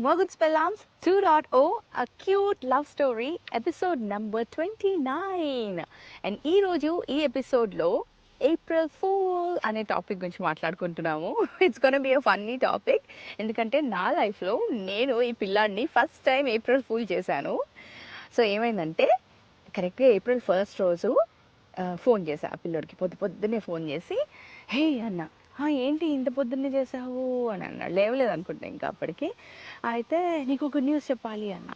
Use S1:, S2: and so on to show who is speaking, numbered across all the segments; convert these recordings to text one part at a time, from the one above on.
S1: Morgan's Pelams 2.0, a cute love story, episode number 29. And ఈ రోజు ఈ ఎపిసోడ్లో ఏప్రిల్ ఫూల్ అనే టాపిక్ గురించి మాట్లాడుకుంటున్నాము. It's gonna be a funny topic. ఎందుకంటే నా లైఫ్లో నేను ఈ పిల్లాడిని ఫస్ట్ టైం ఏప్రిల్ ఫూల్ చేశాను. సో ఏమైందంటే కరెక్ట్గా ఏప్రిల్ 1st రోజు ఫోన్ చేశా ఆ పిల్లోడికి. పొద్దున్నే ఫోన్ చేసి హే అన్న, ఏంటి ఇంత పొద్దున్నే చేసావు అని అన్నాడు. లేవలేదు అనుకుంటా ఇంకా అప్పటికి. అయితే నీకు ఒక న్యూస్ చెప్పాలి అన్న.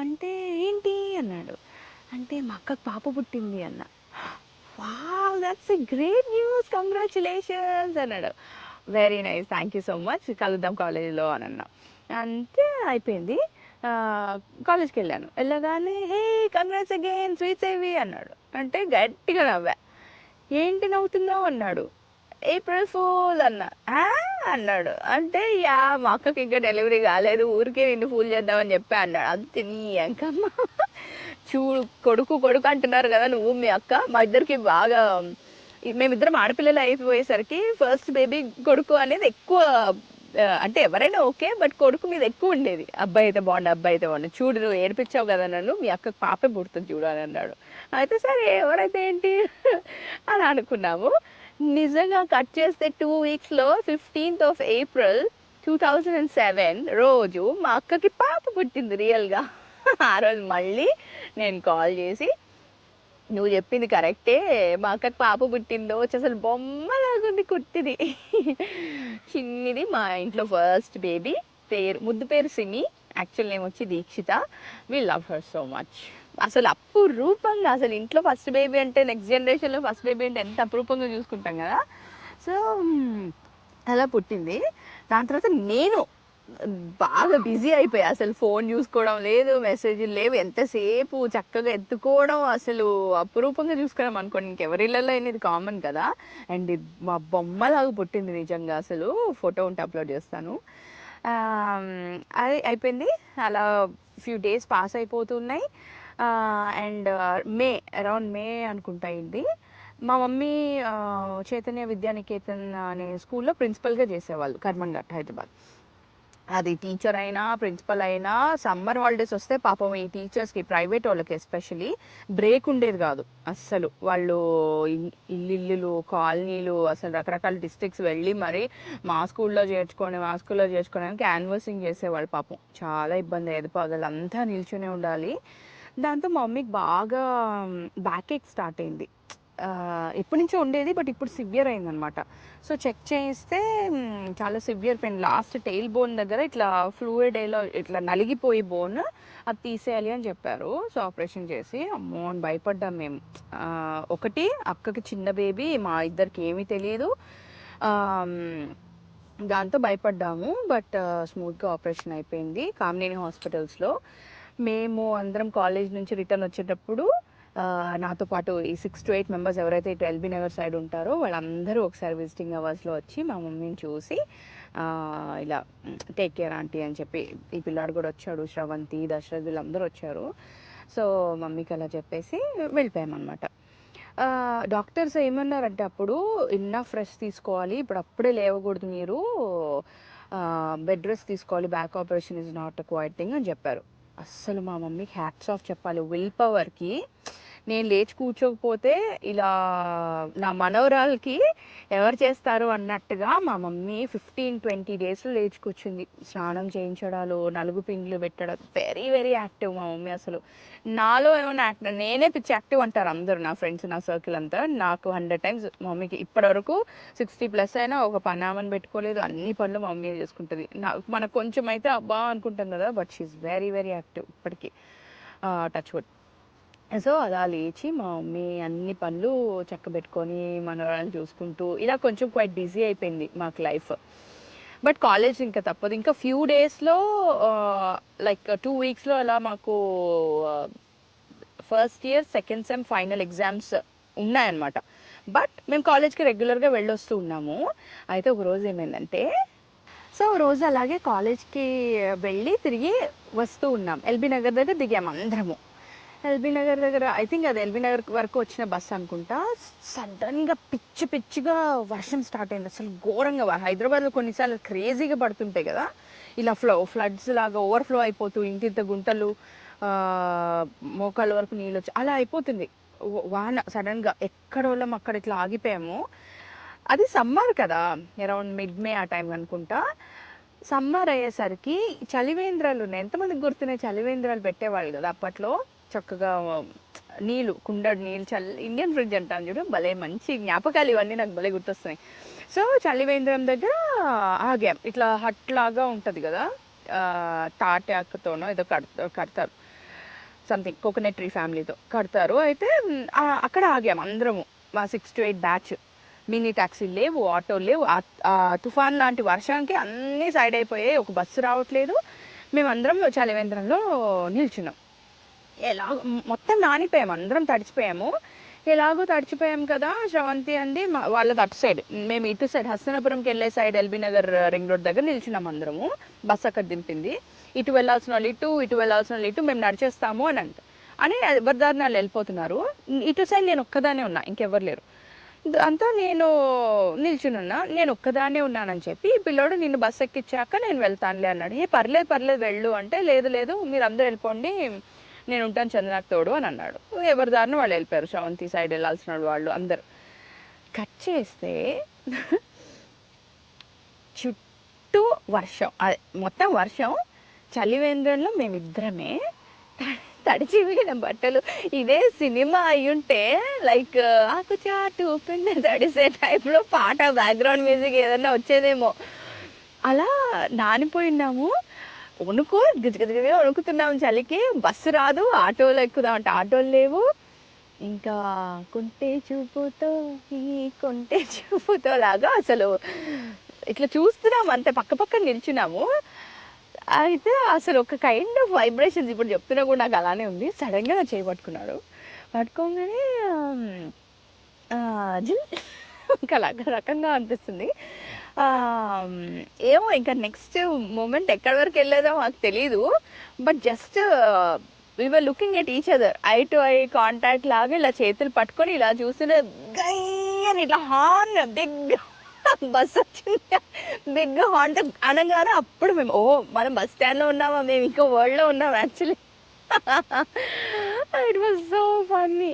S1: అంటే ఏంటి అన్నాడు. అంటే మా అక్కకు పాప పుట్టింది అన్న. Wow, that's a great news, congratulations అన్నాడు. Very nice, thank you so much, కలుద్దాం కాలేజీలో అని అన్నా. అంతే అయిపోయింది. కాలేజ్కి వెళ్ళగానే హే కంగ్రాట్స్ అగైన్, స్వీట్స్ ఏవి అన్నాడు. అంటే గట్టిగా నవ్వా. ఏంటి నవ్వుతున్నావు అన్నాడు. ఏప్రిల్ ఫూల్ అన్నా. అన్నాడు. అంటే మా అక్కకి ఇంకా డెలివరీ కాలేదు, ఊరికే నిన్ను ఫూల్ చేద్దామని చెప్పా అన్నాడు. అంతే నీ అంకమ్మ. చూడు, కొడుకు అంటున్నారు కదా నువ్వు మీ అక్క, మా ఇద్దరికి బాగా, మేమిద్దరం ఆడపిల్లలు అయిపోయేసరికి ఫస్ట్ బేబీ కొడుకు అనేది ఎక్కువ, అంటే ఎవరైనా ఓకే, బట్ కొడుకు మీద ఎక్కువ ఉండేది. అబ్బాయి అయితే బాగుండు, చూడు నువ్వు ఏడిపించావు కదా నన్ను, మీ అక్కకు పాపే పుడుతుంది చూడు అని అన్నాడు. అయితే సరే ఎవరైతే ఏంటి అని అనుకున్నాము. నిజంగా కట్ చేస్తే 2 వీక్స్లో 15th of April 2007 రోజు మా అక్కకి పాప పుట్టింది రియల్గా. ఆ రోజు మళ్ళీ నేను కాల్ చేసి నువ్వు చెప్పింది కరెక్టే, మా అక్కకి పాప పుట్టిందో వచ్చి అసలు బొమ్మలాగుంది కుట్టిది. చిన్నిది, మా ఇంట్లో ఫస్ట్ బేబీ. ముద్దు పేరు సిమి, యాక్చువల్ నేమ్ వచ్చి Dikshitha. We love her so much. అసలు అపురూపంగా, అసలు ఇంట్లో ఫస్ట్ బేబీ అంటే, నెక్స్ట్ జనరేషన్లో ఫస్ట్ బేబీ అంటే ఎంత అపురూపంగా చూసుకుంటాం కదా. సో అలా పుట్టింది. దాని తర్వాత నేను బాగా బిజీ అయిపోయా. అసలు ఫోన్ చూసుకోవడం లేదు, మెసేజ్లు లేవు, ఎంతసేపు చక్కగా ఎత్తుకోవడం, అసలు అపురూపంగా చూసుకోవడం అనుకోండి. ఇంకెవరిళ్ళలో అయినా ఇది కామన్ కదా. అండ్ మా బొమ్మలాగా పుట్టింది నిజంగా. అసలు ఫోటో ఉంటే అప్లోడ్ చేస్తాను. అది అయిపోయింది. అలా ఫ్యూ డేస్ పాస్ అయిపోతున్నాయి. అండ్ అరౌండ్ మే అనుకుంటా అయింది. మా మమ్మీ చైతన్య విద్యానికేతన్ అనే స్కూల్లో ప్రిన్సిపల్గా చేసేవాళ్ళు, కర్మన్ఘట్, హైదరాబాద్. అది టీచర్ అయినా ప్రిన్సిపల్ అయినా సమ్మర్ హాలిడేస్ వస్తే పాపం ఈ టీచర్స్కి, ప్రైవేట్ వాళ్ళకి ఎస్పెషలీ బ్రేక్ ఉండేది కాదు అస్సలు. వాళ్ళు ఇల్లులు, కాలనీలు, అసలు రకరకాల డిస్ట్రిక్ట్స్ వెళ్ళి మరి మా స్కూల్లో చేర్చుకోవడానికి క్యాన్వాసింగ్ చేసేవాళ్ళు. పాపం చాలా ఇబ్బంది అయ్యేది, పగలంతా నిల్చునే ఉండాలి. దాంతో మా మమ్మీకి బాగా బ్యాక్ ఏక్ స్టార్ట్ అయింది. ఎప్పటి నుంచో ఉండేది, బట్ ఇప్పుడు సివియర్ అయిందనమాట. సో చెక్ చేయిస్తే చాలా severe pain. Last tail bone దగ్గర ఇట్లా ఫ్లూయిడ్ ఇట్లా నలిగిపోయి బోన్, అది తీసేయాలి అని చెప్పారు. సో ఆపరేషన్ చేసి అమ్మో అని భయపడ్డాం మేము. ఒకటి అక్కకి చిన్న బేబీ, మా ఇద్దరికి ఏమీ తెలియదు. దాంతో భయపడ్డాము. బట్ స్మూత్గా ఆపరేషన్ అయిపోయింది కామినేని హాస్పిటల్స్లో. మేము అందరం కాలేజ్ నుంచి రిటర్న్ వచ్చేటప్పుడు నాతో పాటు ఈ 6 to 8 మెంబర్స్ ఎవరైతే ఇటు ఎల్బీ నగర్ సైడ్ ఉంటారో వాళ్ళందరూ ఒకసారి విజిటింగ్ అవర్స్లో వచ్చి మా మమ్మీని చూసి ఇలా టేక్ కేర్ ఆంటీ అని చెప్పి, ఈ పిల్లాడు కూడా వచ్చాడు, శ్రవంతి, దశరథ్, వీళ్ళందరూ వచ్చారు. సో మమ్మీకి అలా చెప్పేసి వెళ్ళిపోయామన్నమాట. డాక్టర్స్ ఏమన్నారంటే అప్పుడు ఇన్నఫ్ రెస్ట్ తీసుకోవాలి, ఇప్పుడు అప్పుడే లేవకూడదు మీరు, బెడ్ రెస్ట్ తీసుకోవాలి, back operation is not a quiet thing అని చెప్పారు. అస్సలు మా మమ్మీకి హ్యాట్స్ ఆఫ్ చెప్పాలి. విల్ పవర్కి నేను లేచి కూర్చోకపోతే ఇలా నా మనవరాలకి ఎవరు చేస్తారు అన్నట్టుగా మా మమ్మీ 15-20 డేస్లో లేచి కూర్చుంది. స్నానం చేయించడాలు, నలుగు పిండ్లు పెట్టడం, వెరీ వెరీ యాక్టివ్ మా మమ్మీ. అసలు నాలో ఏమైనా యాక్టివ్, నేనే పిచ్చి యాక్టివ్ అంటారు అందరూ, నా ఫ్రెండ్స్, నా సర్కిల్ అంతా. నాకు 100 times మమ్మీకి. ఇప్పటివరకు 60+ అయినా ఒక పనామని పెట్టుకోలేదు, అన్ని పనులు మా మమ్మీ చేసుకుంటుంది. మనకు కొంచెం అయితే అబ్బా అనుకుంటాం కదా, but she very very active ఇప్పటికీ, టచ్ వుడ్. సో అలా లేచి మా మమ్మీ అన్ని పనులు చక్కబెట్టుకొని మనవరాలను చూసుకుంటూ ఇలా కొంచెం క్వైట్ బిజీ అయిపోయింది మాకు లైఫ్. బట్ కాలేజ్ ఇంకా తప్పదు. ఇంకా ఫ్యూ డేస్లో లైక్ 2 weeksలో అలా మాకు first year second sem final exams ఉన్నాయన్నమాట. బట్ మేము కాలేజ్కి రెగ్యులర్గా వెళ్ళొస్తూ ఉన్నాము. అయితే ఒక రోజు ఏమైందంటే, సో రోజు అలాగే కాలేజ్కి వెళ్ళి తిరిగి వస్తూ ఉన్నాం. ఎల్బీ నగర్ దగ్గర దిగాము అందరము. ఎల్బీ నగర్ దగ్గర ఐ థింక్ అది ఎల్బీ నగర్ వరకు వచ్చిన బస్సు అనుకుంటా. సడన్గా పిచ్చి పిచ్చిగా వర్షం స్టార్ట్ అయింది. అసలు ఘోరంగా హైదరాబాద్లో కొన్నిసార్లు క్రేజీగా పడుతుంటాయి కదా, ఇలా ఫ్లడ్స్ లాగా ఓవర్ఫ్లో అయిపోతూ ఇంటింత గుంటలు, మోకాళ్ళ వరకు నీళ్ళు వచ్చి అలా అయిపోతుంది వాన. సడన్గా ఎక్కడ వాళ్ళం అక్కడ ఇట్లా ఆగిపోయాము. అది సమ్మర్ కదా, అరౌండ్ మిడ్ మే ఆ టైం అనుకుంటా. సమ్మర్ అయ్యేసరికి చలివేంద్రాలు ఉన్నాయి. ఎంతమందికి గుర్తున్నాయి, చలివేంద్రాలు పెట్టేవాళ్ళు కదా అప్పట్లో. చక్కగా నీళ్ళు, కుండడు నీళ్ళు, ఇండియన్ ఫ్రిడ్జ్ అంటాను చూడు, భలే మంచి జ్ఞాపకాలు ఇవన్నీ నాకు భలే గుర్తొస్తున్నాయి. సో చలివేంద్రం దగ్గర ఆగాం. ఇట్లా హట్ లాగా ఉంటుంది కదా, తాటాకుతోనో ఏదో కడతారు, సంథింగ్ కోకోనట్ ట్రీ ఫ్యామిలీతో కడతారు. అయితే అక్కడ ఆగాం అందరము, మా 6 to 8 బ్యాచ్. మినీ ట్యాక్సీలు లేవు, ఆటోలు లేవు. తుఫాన్ లాంటి వర్షానికి అన్నీ సైడ్ అయిపోయాయి, ఒక బస్సు రావట్లేదు. మేమందరం చలివేంద్రంలో నిల్చున్నాం. ఎలాగో మొత్తం నానిపోయాము, అందరం తడిచిపోయాము. ఎలాగో తడిచిపోయాం కదా, శ్రవంతి అంది వాళ్ళది అటు సైడ్, మేము ఇటు సైడ్ హస్తనాపురంకి వెళ్ళే side LB Nagar ring road దగ్గర నిల్చున్నాం అందరము. బస్సు అక్కడ దింపింది. ఇటు వెళ్ళాల్సిన వాళ్ళు ఇటు వెళ్ళాల్సిన వాళ్ళు ఇటు, మేము నడిచేస్తాము అని ఎవరి దారిని వాళ్ళు వెళ్ళిపోతున్నారు. ఇటు సైడ్ నేను ఒక్కదానే ఉన్నా, ఇంకెవ్వరు లేరు. అంతా నేను నిల్చునున్నా, నేను ఒక్కదానే ఉన్నానని చెప్పి ఈ పిల్లోడు నిన్ను బస్సు ఎక్కించాక నేను వెళ్తానులే అన్నాడు. పర్లేదు వెళ్ళు అంటే, లేదు మీరు అందరూ వెళ్ళిపోండి, నేను ఉంటాను చంద్రనాథ్ తోడు అని అన్నాడు. ఎవరి దారిని వాళ్ళు వెళ్ళిపోయారు, శ్రవంతి సైడ్ వెళ్ళాల్సిన వాళ్ళు అందరు. కట్ చేస్తే చుట్టూ వర్షం, అదే మొత్తం వర్షం. చలివేంద్రంలో మేమిద్దరమే, తడిచిపోయిన బట్టలు. ఇదే సినిమా అయ్యుంటే లైక్ ఆకుచాటు పిండి తడిసే టైప్లో పాట, బ్యాక్గ్రౌండ్ మ్యూజిక్ ఏదన్నా వచ్చేదేమో. అలా నానిపోయినాము, గజగజగా వణుకుతున్నాము చలికి. బస్సు రాదు, ఆటోలో ఎక్కుదామంటే ఆటోలు లేవు. ఇంకా కొంటే చూపుతో లాగా అసలు ఇట్లా చూస్తున్నాము, అంతే పక్క నిల్చున్నాము. అయితే అసలు ఒక కైండ్ ఆఫ్ వైబ్రేషన్స్ ఇప్పుడు చెప్తున్నా కూడా నాకు అలానే ఉంది. సడన్గా నా చేయి పట్టుకోగానే ఇంకా రకంగా అనిపిస్తుంది. ఏమో ఇంకా నెక్స్ట్ మూమెంట్ ఎక్కడి వరకు వెళ్ళేదో మాకు తెలీదు. But just we were looking at each other, I to eye contact లాగా ఇలా చేతులు పట్టుకొని ఇలా చూస్తూనే గై అని ఇట్లా హార్న్, బిగ్ బస్ వచ్చింది, బిగ్ హార్న్ అనగానే అప్పుడు మేము మనం బస్ స్టాండ్లో ఉన్నామా, మేము ఇంకో వరల్డ్లో ఉన్నాం actually. It was so funny.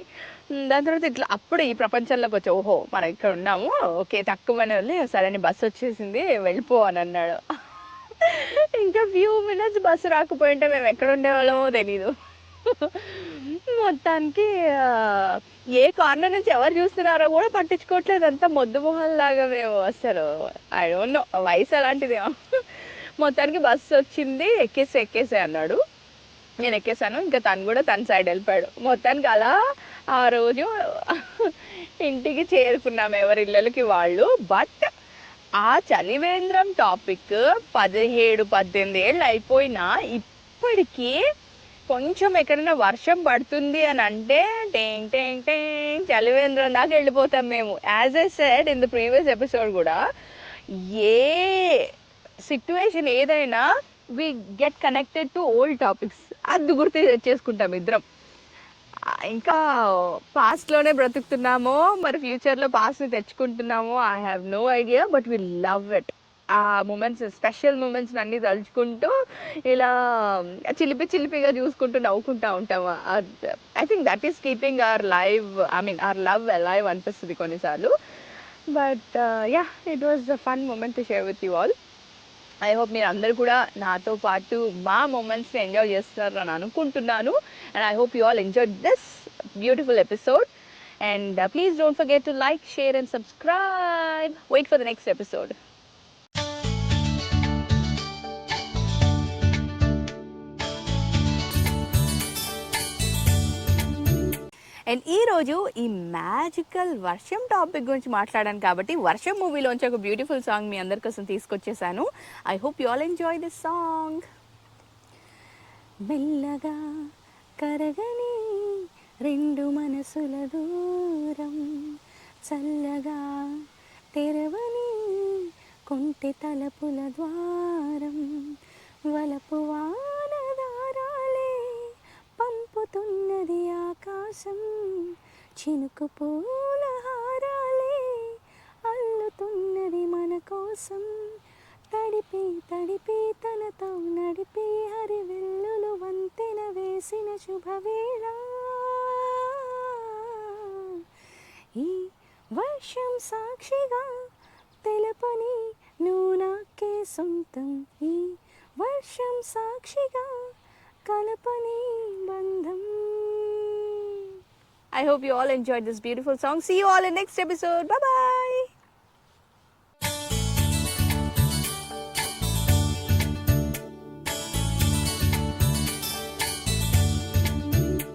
S1: దాని తర్వాత ఇట్లా అప్పుడు ఈ ప్రపంచంలోకి వచ్చా, మనం ఇక్కడ ఉన్నాము, ఓకే తక్కువనే వెళ్ళి సరే బస్సు వచ్చేసింది వెళ్ళిపో అని అన్నాడు. ఇంకా ఫ్యూ మినిట్స్ బస్సు రాకపోయింటే మేము ఎక్కడ ఉండేవాళ్ళమో తెలీదు. మొత్తానికి ఏ కార్నర్ నుంచి ఎవరు చూస్తున్నారో కూడా పట్టించుకోవట్లేదు, అంతా మొద్దు మొహంలాగా మేము. అసలు ఐ డోంట్ నో, వయసు అలాంటిదేమో. మొత్తానికి బస్సు వచ్చింది, ఎక్కేసే అన్నాడు. నేను ఎక్కేసాను, ఇంకా తను కూడా తన సైడ్ వెళ్ళిపోయాడు. మొత్తానికి అలా ఆ రోజు ఇంటికి చేరుకున్నాము, ఎవరి ఇళ్ళకి వాళ్ళు. బట్ ఆ చలివేంద్రం టాపిక్ 17-18 ఏళ్ళు అయిపోయినా ఇప్పటికీ కొంచెం ఎక్కడైనా వర్షం పడుతుంది అని అంటే టేంగ్ టేంగ్ టేంగ్ చలివేంద్రం దాకా వెళ్ళిపోతాం మేము. As I said in the previous episode కూడా, ఏ సిట్యువేషన్ ఏదైనా we get connected to old topics, అది గుర్తు చేసుకుంటాం ఇద్దరం. ఇంకా పాస్ట్లోనే బ్రతుకుతున్నామో మరి ఫ్యూచర్లో పాస్ట్ని తెచ్చుకుంటున్నామో I have no idea, but we love it. ఆ మూమెంట్స్, స్పెషల్ మూమెంట్స్ అన్నీ తలుచుకుంటూ ఇలా చిలిపిగా చూసుకుంటూ నవ్వుకుంటూ ఉంటాము. I think that is keeping our love alive అనిపిస్తుంది కొన్నిసార్లు. But yeah, it was a fun moment to share with you all. I hope మీరు అందరూ కూడా నాతో పాటు మా మూమెంట్స్ని ఎంజాయ్ చేస్తున్నారు అని అనుకుంటున్నాను. And I hope you all enjoyed this beautiful episode. And please don't forget to like, share and subscribe. Wait for the next episode. And ఈరోజు ఈ మ్యాజికల్ వర్షం టాపిక్ గురించి మాట్లాడాను కాబట్టి వర్షం మూవీలోంచి ఒక బ్యూటిఫుల్ సాంగ్ మీ అందరి కోసం తీసుకొచ్చేసాను. I hope you all enjoy this song. మెల్లగా కరగని రెండు మనసుల దూరం, చల్లగా తెరవని కొంటె తలపుల ద్వారం, వలపు వానదారాలే పంపుతున్నది
S2: ఆకాశం చినుకు పూల హారాలే అల్లుతున్నది మన కోసం. తడిపి తడిపి తనతో నడిపి హరివెల్లులు వంతెన వేసిన శుభవేళ. ఈ వర్షం సాక్షిగా తెలపని నువ్వు నాకే సొంతం. ఈ వర్షం సాక్షిగా కలపని బంధం.
S1: I hope you all enjoyed this beautiful song. See you all in next episode. Bye bye.